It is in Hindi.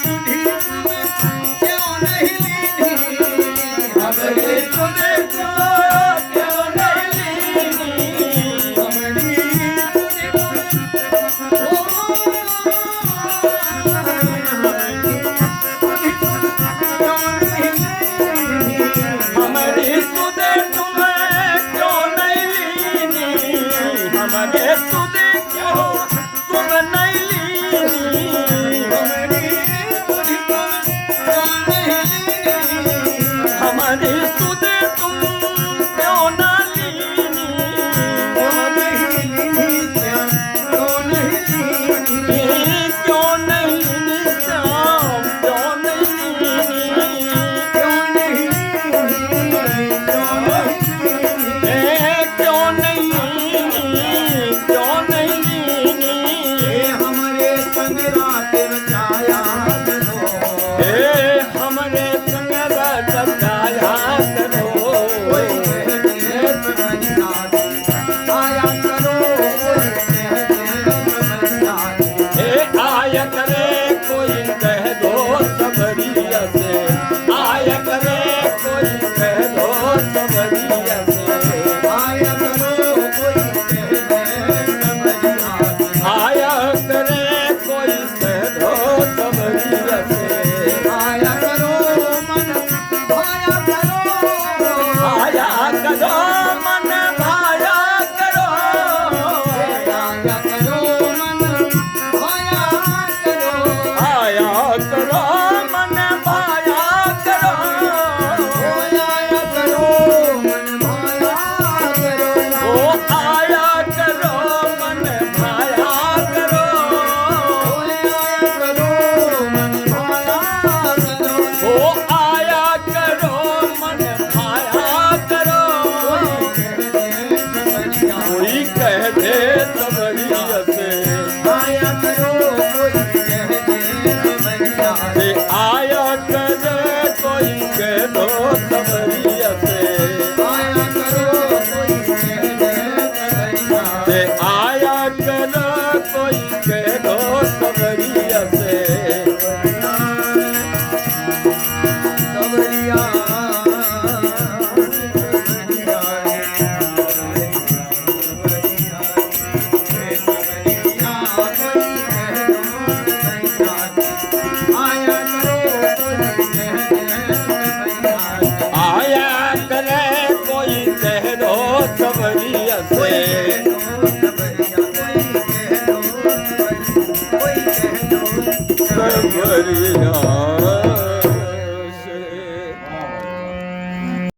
सुधी हमारी सुध तुम क्यों न लीनी, क्यों नहीं लीनी श्याम, क्यों नहीं लीनी, क्यों नहीं लीनी श्याम, क्यों नहीं लीनी, क्यों नहीं लीनी, क्यों नहीं लीनी, क्यों नहीं लीनी, क्यों नहीं लीनी, हमरे संग रात रचाया करो, हमरे संग रात रचाया करो, कोई कह दे समझना आया करो, कोई कह दे समझना आया करे कोई कह दो सबरिया से, आया करे कोई कह दो सबरिया से, आया करो कोई कह दे समझना आया करे कोई कह दो सबरिया से, आया करो मन भाया करो, आया करो मन भाया करो, आया करो मन भाया करो, आया करो मन भाया करो, आया करो मन भाया करो, ओ आया करो मन भाया करो, आया करो मन भाया करो, ओ आया करो मन भाया करो, कोई कह दे सबरिया से, आया करो कोई कह दे समझना से आया करे कोई कह दो सबरिया से, आया करो कोई कह दे समझना से आया करो कोई कह दो सबरिया से, सबरिया आया करे कोई कह दो सबरिया से, सबरिया